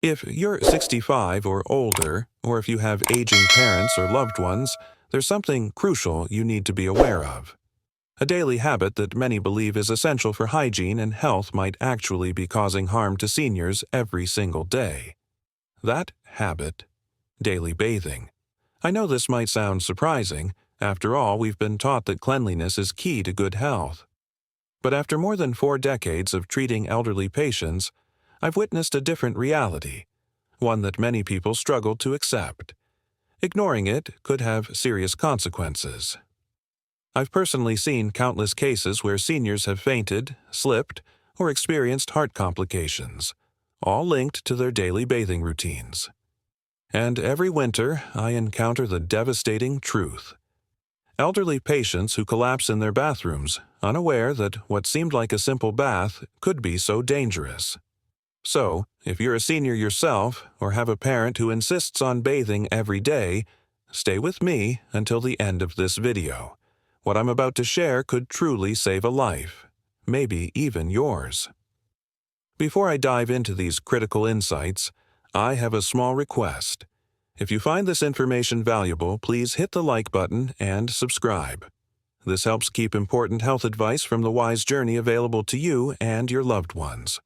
If you're 65 or older, or if you have aging parents or loved ones, there's something crucial you need to be aware of. A daily habit that many believe is essential for hygiene and health might actually be causing harm to seniors every single day. That habit: daily bathing. I know this might sound surprising. After all, we've been taught that cleanliness is key to good health. But after more than 4 decades of treating elderly patients, I've witnessed a different reality, one that many people struggle to accept. Ignoring it could have serious consequences. I've personally seen countless cases where seniors have fainted, slipped, or experienced heart complications, all linked to their daily bathing routines. And every winter, I encounter the devastating truth: elderly patients who collapse in their bathrooms, unaware that what seemed like a simple bath could be so dangerous. So, if you're a senior yourself or have a parent who insists on bathing every day, stay with me until the end of this video. What I'm about to share could truly save a life, maybe even yours. Before I dive into these critical insights, I have a small request. If you find this information valuable, please hit the like button and subscribe. This helps keep important health advice from the Wise Journey available to you and your loved ones.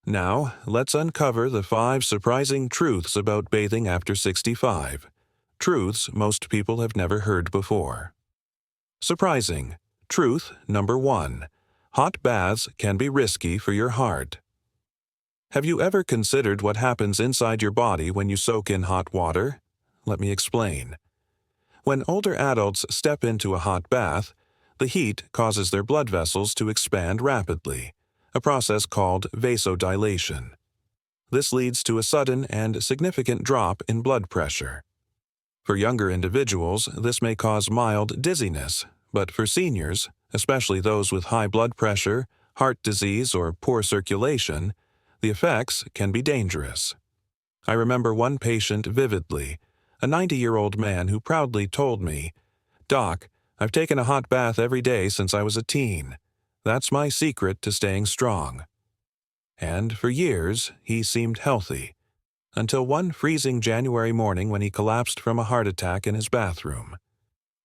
Now, let's uncover the 5 surprising truths about bathing after 65. Truths most people have never heard before. Surprising. Truth number 1. Hot baths can be risky for your heart. Have you ever considered what happens inside your body when you soak in hot water? Let me explain. When older adults step into a hot bath, the heat causes their blood vessels to expand rapidly, a process called vasodilation. This leads to a sudden and significant drop in blood pressure. For younger individuals, this may cause mild dizziness, but for seniors, especially those with high blood pressure, heart disease, or poor circulation, the effects can be dangerous. I remember one patient vividly, a 90-year-old man who proudly told me, "Doc, I've taken a hot bath every day since I was a teen. That's my secret to staying strong." And for years, he seemed healthy, until one freezing January morning when he collapsed from a heart attack in his bathroom.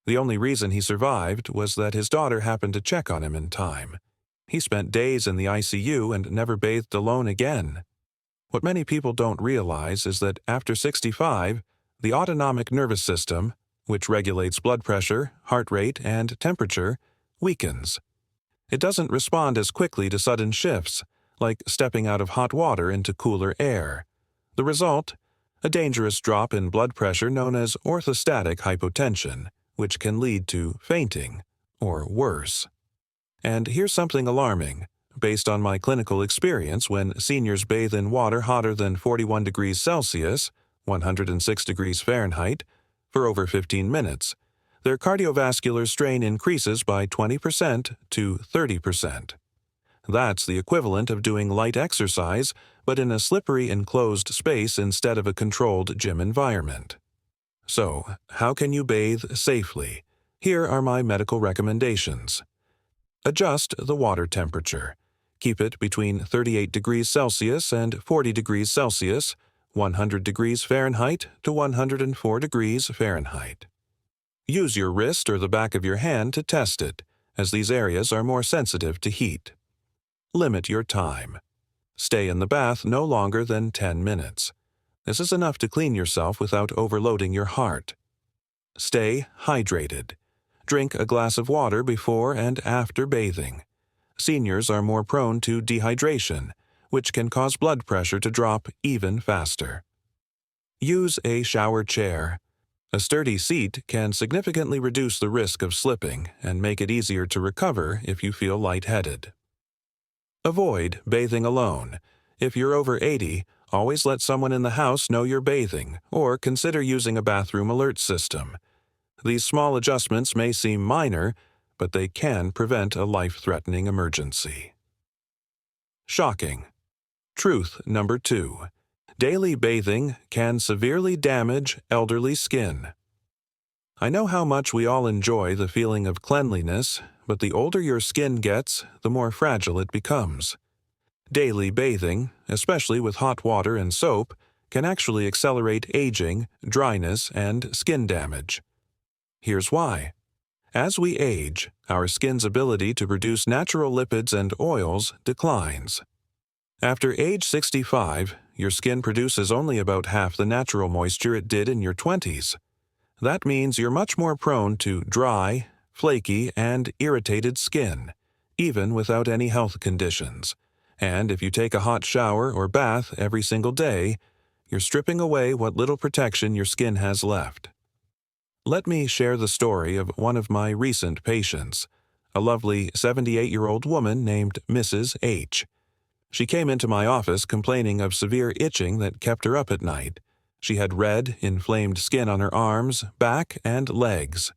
The only reason he survived was that his daughter happened to check on him in time. He spent days in the ICU and never bathed alone again. What many people don't realize is that after 65, the autonomic nervous system, which regulates blood pressure, heart rate, and temperature, weakens. It doesn't respond as quickly to sudden shifts, like stepping out of hot water into cooler air. The result? A dangerous drop in blood pressure known as orthostatic hypotension, which can lead to fainting, or worse. And here's something alarming. Based on my clinical experience, when seniors bathe in water hotter than 41 degrees Celsius, 106 degrees Fahrenheit, for over 15 minutes, their cardiovascular strain increases by 20% to 30%. That's the equivalent of doing light exercise, but in a slippery enclosed space instead of a controlled gym environment. So, how can you bathe safely? Here are my medical recommendations. Adjust the water temperature. Keep it between 38 degrees Celsius and 40 degrees Celsius, 100 degrees Fahrenheit to 104 degrees Fahrenheit. Use your wrist or the back of your hand to test it, as these areas are more sensitive to heat. Limit your time. Stay in the bath no longer than 10 minutes. This is enough to clean yourself without overloading your heart. Stay hydrated. Drink a glass of water before and after bathing. Seniors are more prone to dehydration, which can cause blood pressure to drop even faster. Use a shower chair. A sturdy seat can significantly reduce the risk of slipping and make it easier to recover if you feel lightheaded. Avoid bathing alone. If you're over 80, always let someone in the house know you're bathing, or consider using a bathroom alert system. These small adjustments may seem minor, but they can prevent a life-threatening emergency. Shocking. Truth number 2. Daily bathing can severely damage elderly skin. I know how much we all enjoy the feeling of cleanliness, but the older your skin gets, the more fragile it becomes. Daily bathing, especially with hot water and soap, can actually accelerate aging, dryness, and skin damage. Here's why. As we age, our skin's ability to produce natural lipids and oils declines. After age 65, your skin produces only about half the natural moisture it did in your 20s. That means you're much more prone to dry, flaky, and irritated skin, even without any health conditions. And if you take a hot shower or bath every single day, you're stripping away what little protection your skin has left. Let me share the story of one of my recent patients, a lovely 78-year-old woman named Mrs. H. She came into my office complaining of severe itching that kept her up at night. She had red, inflamed skin on her arms, back, and legs.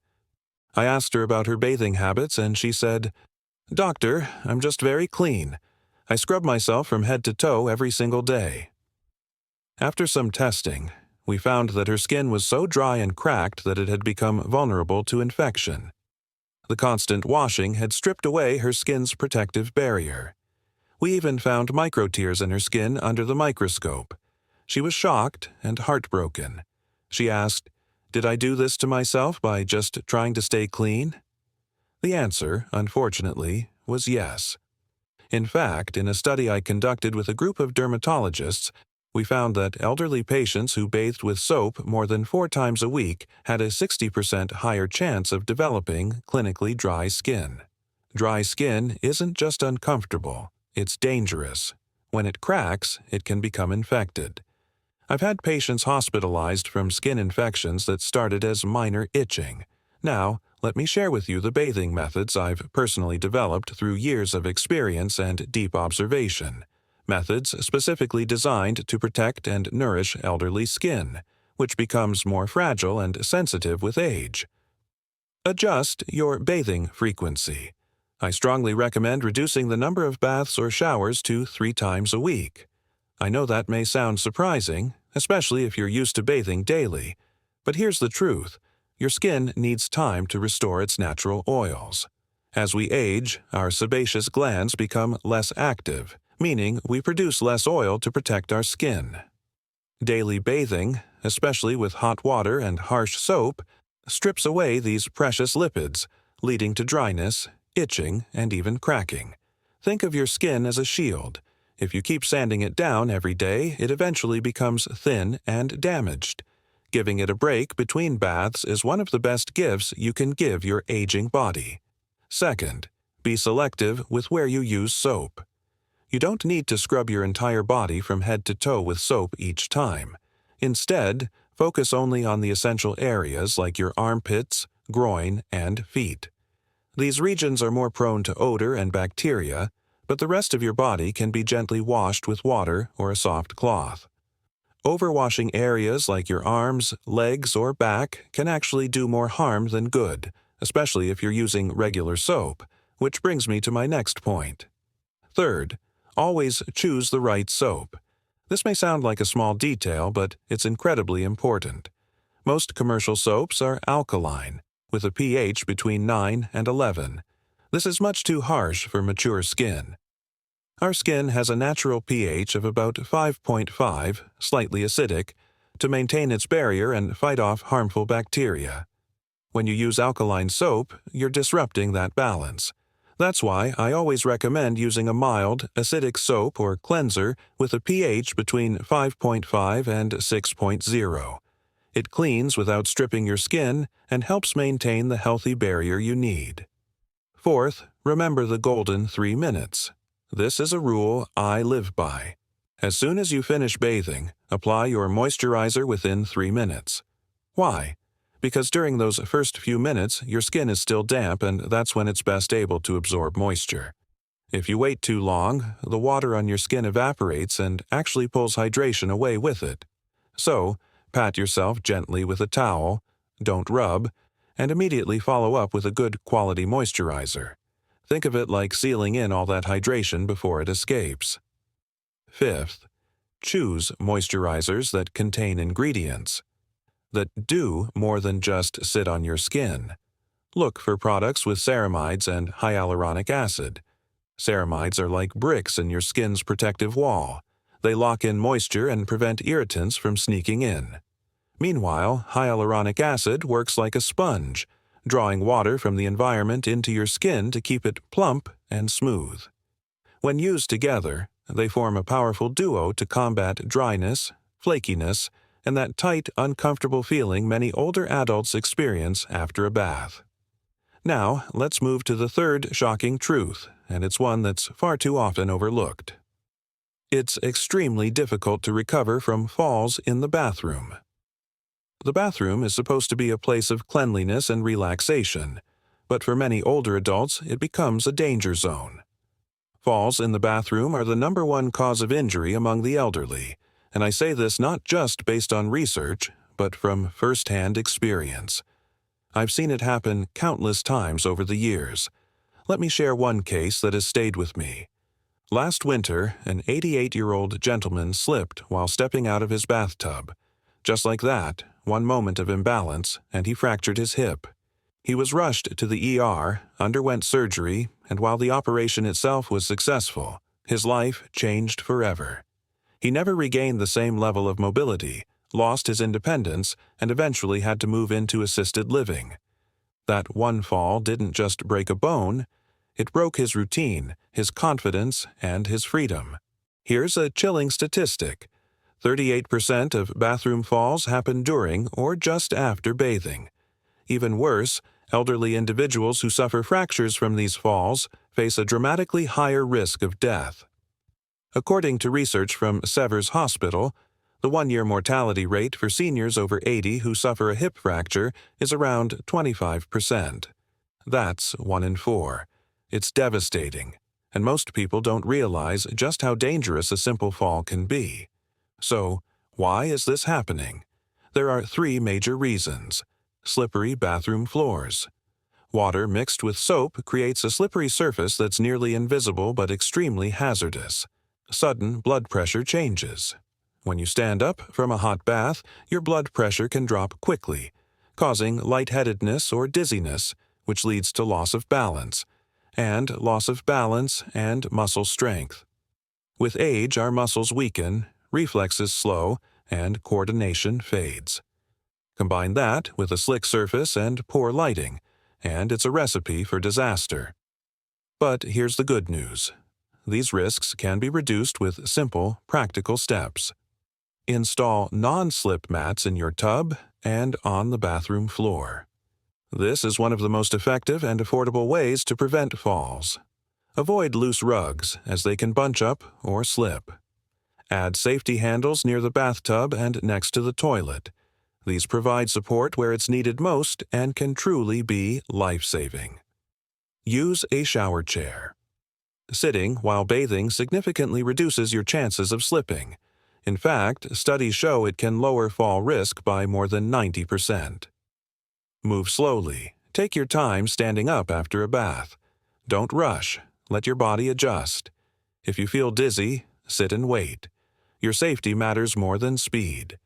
I asked her about her bathing habits, and she said, "Doctor, I'm just very clean. I scrub myself from head to toe every single day." After some testing, we found that her skin was so dry and cracked that it had become vulnerable to infection. The constant washing had stripped away her skin's protective barrier. We even found microtears in her skin under the microscope. She was shocked and heartbroken. She asked, "Did I do this to myself by just trying to stay clean?" The answer, unfortunately, was yes. In fact, in a study I conducted with a group of dermatologists, we found that elderly patients who bathed with soap more than 4 times a week had a 60% higher chance of developing clinically dry skin. Dry skin isn't just uncomfortable, it's dangerous. When it cracks, it can become infected. I've had patients hospitalized from skin infections that started as minor itching. Now, let me share with you the bathing methods I've personally developed through years of experience and deep observation. Methods specifically designed to protect and nourish elderly skin, which becomes more fragile and sensitive with age. Adjust your bathing frequency. I strongly recommend reducing the number of baths or showers to 3 times a week. I know that may sound surprising, especially if you're used to bathing daily, but here's the truth. Your skin needs time to restore its natural oils. As we age, our sebaceous glands become less active, meaning we produce less oil to protect our skin. Daily bathing, especially with hot water and harsh soap, strips away these precious lipids, leading to dryness, itching, and even cracking. Think of your skin as a shield. If you keep sanding it down every day, it eventually becomes thin and damaged. Giving it a break between baths is one of the best gifts you can give your aging body. Second, be selective with where you use soap. You don't need to scrub your entire body from head to toe with soap each time. Instead, focus only on the essential areas like your armpits, groin, and feet. These regions are more prone to odor and bacteria, but the rest of your body can be gently washed with water or a soft cloth. Overwashing areas like your arms, legs, or back can actually do more harm than good, especially if you're using regular soap, which brings me to my next point. Third, always choose the right soap. This may sound like a small detail, but it's incredibly important. Most commercial soaps are alkaline, with a pH between 9 and 11. This is much too harsh for mature skin. Our skin has a natural pH of about 5.5, slightly acidic, to maintain its barrier and fight off harmful bacteria. When you use alkaline soap, you're disrupting that balance. That's why I always recommend using a mild, acidic soap or cleanser with a pH between 5.5 and 6.0. It cleans without stripping your skin and helps maintain the healthy barrier you need. Fourth, remember the golden 3 minutes. This is a rule I live by. As soon as you finish bathing, apply your moisturizer within 3 minutes. Why? Because during those first few minutes, your skin is still damp and that's when it's best able to absorb moisture. If you wait too long, the water on your skin evaporates and actually pulls hydration away with it. So, pat yourself gently with a towel, don't rub, and immediately follow up with a good quality moisturizer. Think of it like sealing in all that hydration before it escapes. Fifth, choose moisturizers that contain ingredients that do more than just sit on your skin. Look for products with ceramides and hyaluronic acid. Ceramides are like bricks in your skin's protective wall. They lock in moisture and prevent irritants from sneaking in. Meanwhile, hyaluronic acid works like a sponge, drawing water from the environment into your skin to keep it plump and smooth. When used together, they form a powerful duo to combat dryness, flakiness, and that tight, uncomfortable feeling many older adults experience after a bath. Now, let's move to the third shocking truth, and it's one that's far too often overlooked. It's extremely difficult to recover from falls in the bathroom. The bathroom is supposed to be a place of cleanliness and relaxation, but for many older adults, it becomes a danger zone. Falls in the bathroom are the #1 cause of injury among the elderly, and I say this not just based on research, but from first-hand experience. I've seen it happen countless times over the years. Let me share one case that has stayed with me. Last winter, an 88-year-old gentleman slipped while stepping out of his bathtub. Just like that, one moment of imbalance, and he fractured his hip. He was rushed to the ER, underwent surgery, and while the operation itself was successful, his life changed forever. He never regained the same level of mobility, lost his independence, and eventually had to move into assisted living. That one fall didn't just break a bone, it broke his routine, his confidence, and his freedom. Here's a chilling statistic. 38% of bathroom falls happen during or just after bathing. Even worse, elderly individuals who suffer fractures from these falls face a dramatically higher risk of death. According to research from Severs Hospital, the one-year mortality rate for seniors over 80 who suffer a hip fracture is around 25%. That's 1 in 4. It's devastating, and most people don't realize just how dangerous a simple fall can be. So, why is this happening? There are 3 major reasons. Slippery bathroom floors. Water mixed with soap creates a slippery surface that's nearly invisible but extremely hazardous. Sudden blood pressure changes. When you stand up from a hot bath, your blood pressure can drop quickly, causing lightheadedness or dizziness, which leads to loss of balance and muscle strength. With age, our muscles weaken, reflexes slow, and coordination fades. Combine that with a slick surface and poor lighting, and it's a recipe for disaster. But here's the good news. These risks can be reduced with simple, practical steps. Install non-slip mats in your tub and on the bathroom floor. This is one of the most effective and affordable ways to prevent falls. Avoid loose rugs, as they can bunch up or slip. Add safety handles near the bathtub and next to the toilet. These provide support where it's needed most and can truly be life-saving. Use a shower chair. Sitting while bathing significantly reduces your chances of slipping. In fact, studies show it can lower fall risk by more than 90%. Move slowly. Take your time standing up after a bath. Don't rush. Let your body adjust. If you feel dizzy, sit and wait. Your safety matters more than speed.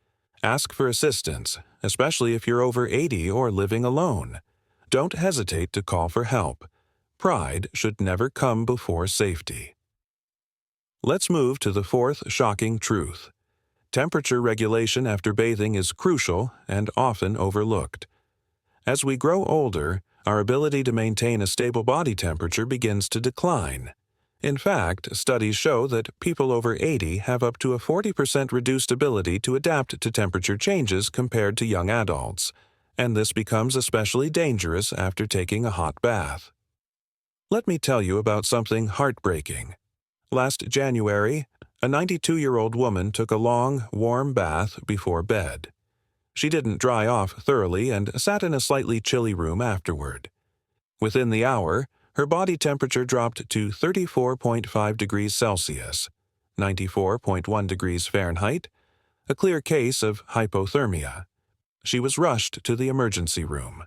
Ask for assistance, especially if you're over 80 or living alone. Don't hesitate to call for help. Pride should never come before safety. Let's move to the 4th shocking truth. Temperature regulation after bathing is crucial and often overlooked. As we grow older, our ability to maintain a stable body temperature begins to decline. In fact, studies show that people over 80 have up to a 40% reduced ability to adapt to temperature changes compared to young adults, and this becomes especially dangerous after taking a hot bath. Let me tell you about something heartbreaking. Last January, a 92-year-old woman took a long, warm bath before bed. She didn't dry off thoroughly and sat in a slightly chilly room afterward. Within the hour, her body temperature dropped to 34.5 degrees Celsius, 94.1 degrees Fahrenheit, a clear case of hypothermia. She was rushed to the emergency room.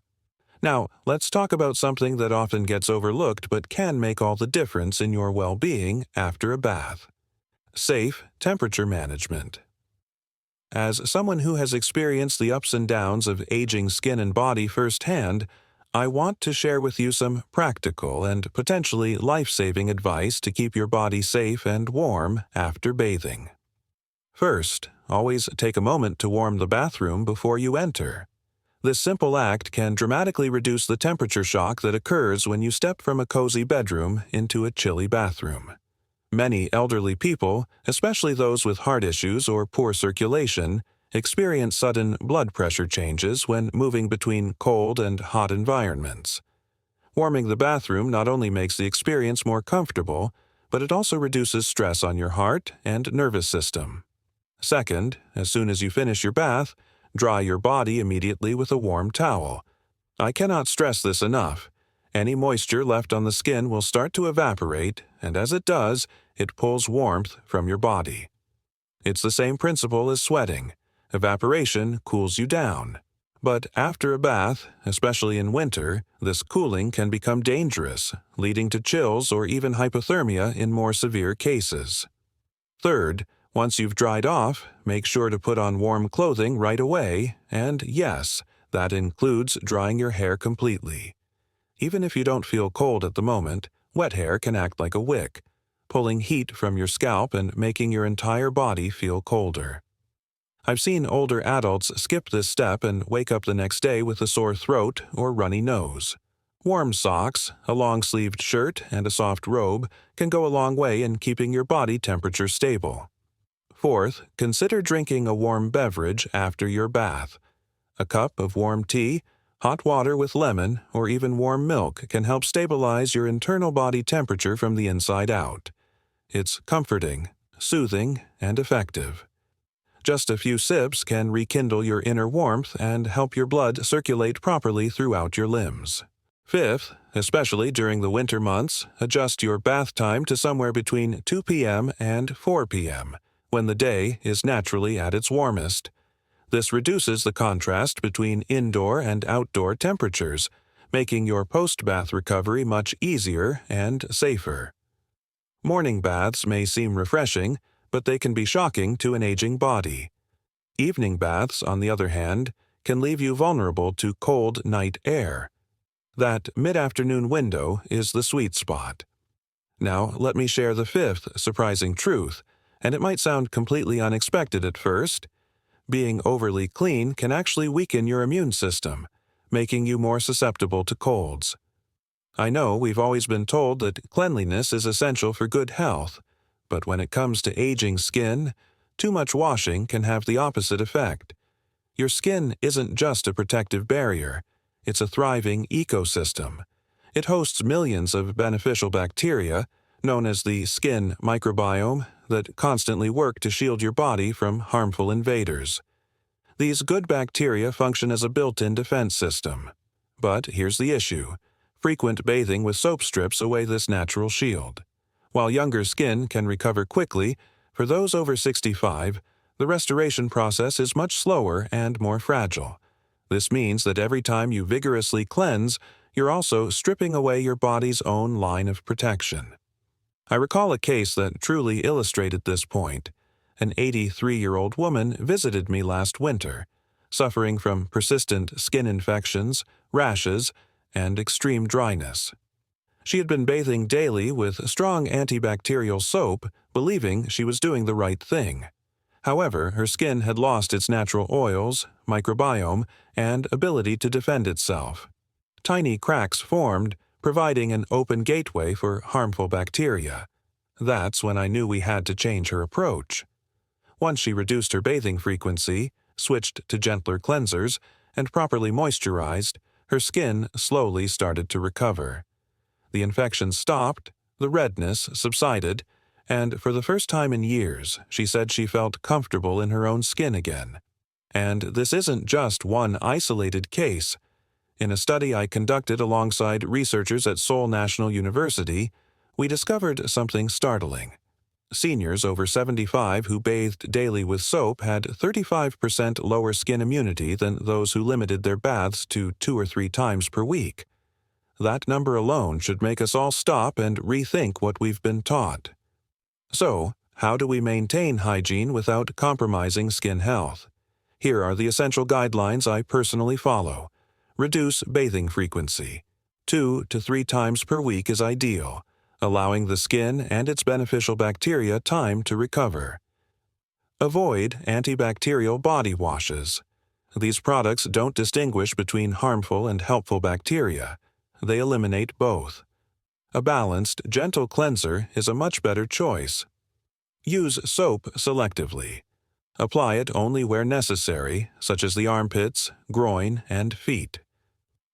Now, let's talk about something that often gets overlooked but can make all the difference in your well-being after a bath. Safe temperature management. As someone who has experienced the ups and downs of aging skin and body firsthand, I want to share with you some practical and potentially life-saving advice to keep your body safe and warm after bathing. First, always take a moment to warm the bathroom before you enter. This simple act can dramatically reduce the temperature shock that occurs when you step from a cozy bedroom into a chilly bathroom. Many elderly people, especially those with heart issues or poor circulation, experience sudden blood pressure changes when moving between cold and hot environments. Warming the bathroom not only makes the experience more comfortable, but it also reduces stress on your heart and nervous system. Second, as soon as you finish your bath, dry your body immediately with a warm towel. I cannot stress this enough. Any moisture left on the skin will start to evaporate, and as it does, it pulls warmth from your body. It's the same principle as sweating. Evaporation cools you down. But after a bath, especially in winter, this cooling can become dangerous, leading to chills or even hypothermia in more severe cases. Third, once you've dried off, make sure to put on warm clothing right away, and yes, that includes drying your hair completely. Even if you don't feel cold at the moment, wet hair can act like a wick, pulling heat from your scalp and making your entire body feel colder. I've seen older adults skip this step and wake up the next day with a sore throat or runny nose. Warm socks, a long-sleeved shirt, and a soft robe can go a long way in keeping your body temperature stable. Fourth, consider drinking a warm beverage after your bath. A cup of warm tea, hot water with lemon, or even warm milk can help stabilize your internal body temperature from the inside out. It's comforting, soothing, and effective. Just a few sips can rekindle your inner warmth and help your blood circulate properly throughout your limbs. Fifth, especially during the winter months, adjust your bath time to somewhere between 2 p.m. and 4 p.m., when the day is naturally at its warmest. This reduces the contrast between indoor and outdoor temperatures, making your post-bath recovery much easier and safer. Morning baths may seem refreshing, but they can be shocking to an aging body. Evening baths, on the other hand, can leave you vulnerable to cold night air. That mid-afternoon window is the sweet spot. Now, let me share the fifth surprising truth, and it might sound completely unexpected at first. Being overly clean can actually weaken your immune system, making you more susceptible to colds. I know we've always been told that cleanliness is essential for good health, but when it comes to aging skin, too much washing can have the opposite effect. Your skin isn't just a protective barrier, it's a thriving ecosystem. It hosts millions of beneficial bacteria, known as the skin microbiome, that constantly work to shield your body from harmful invaders. These good bacteria function as a built-in defense system. But here's the issue. Frequent bathing with soap strips away this natural shield. While younger skin can recover quickly, for those over 65, the restoration process is much slower and more fragile. This means that every time you vigorously cleanse, you're also stripping away your body's own line of protection. I recall a case that truly illustrated this point. An 83-year-old woman visited me last winter, suffering from persistent skin infections, rashes, and extreme dryness. She had been bathing daily with strong antibacterial soap, believing she was doing the right thing. However, her skin had lost its natural oils, microbiome, and ability to defend itself. Tiny cracks formed, providing an open gateway for harmful bacteria. That's when I knew we had to change her approach. Once she reduced her bathing frequency, switched to gentler cleansers, and properly moisturized, her skin slowly started to recover. The infection stopped, the redness subsided, and for the first time in years, she said she felt comfortable in her own skin again. And this isn't just one isolated case. In a study I conducted alongside researchers at Seoul National University, we discovered something startling. Seniors over 75 who bathed daily with soap had 35% lower skin immunity than those who limited their baths to 2 or 3 times per week. That number alone should make us all stop and rethink what we've been taught. So, how do we maintain hygiene without compromising skin health? Here are the essential guidelines I personally follow. Reduce bathing frequency. 2 to 3 times per week is ideal, allowing the skin and its beneficial bacteria time to recover. Avoid antibacterial body washes. These products don't distinguish between harmful and helpful bacteria. They eliminate both. A balanced, gentle cleanser is a much better choice. Use soap selectively. Apply it only where necessary, such as the armpits, groin, and feet.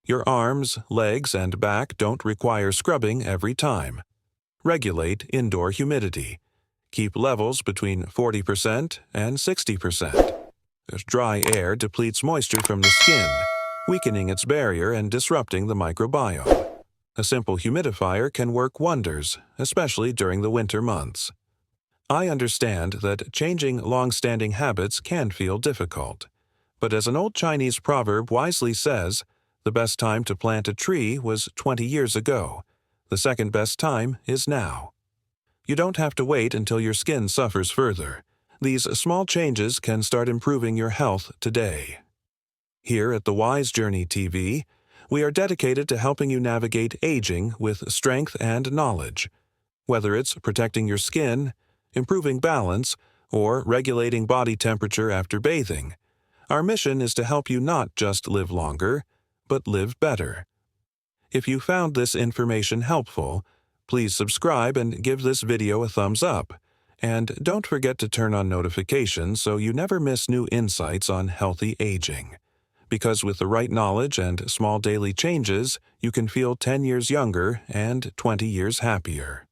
Your arms, legs, and back don't require scrubbing every time. Regulate indoor humidity. Keep levels between 40% and 60%. Dry air depletes moisture from the skin, weakening its barrier and disrupting the microbiome. A simple humidifier can work wonders, especially during the winter months. I understand that changing long-standing habits can feel difficult. But as an old Chinese proverb wisely says, the best time to plant a tree was 20 years ago. The second best time is now. You don't have to wait until your skin suffers further. These small changes can start improving your health today. Here at the Wise Journey TV, we are dedicated to helping you navigate aging with strength and knowledge. Whether it's protecting your skin, improving balance, or regulating body temperature after bathing, our mission is to help you not just live longer, but live better. If you found this information helpful, please subscribe and give this video a thumbs up. And don't forget to turn on notifications so you never miss new insights on healthy aging. Because with the right knowledge and small daily changes, you can feel 10 years younger and 20 years happier.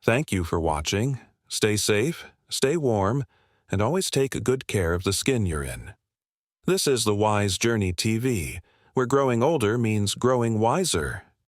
Thank you for watching. Stay safe, stay warm, and always take good care of the skin you're in. This is the Wise Journey TV, where growing older means growing wiser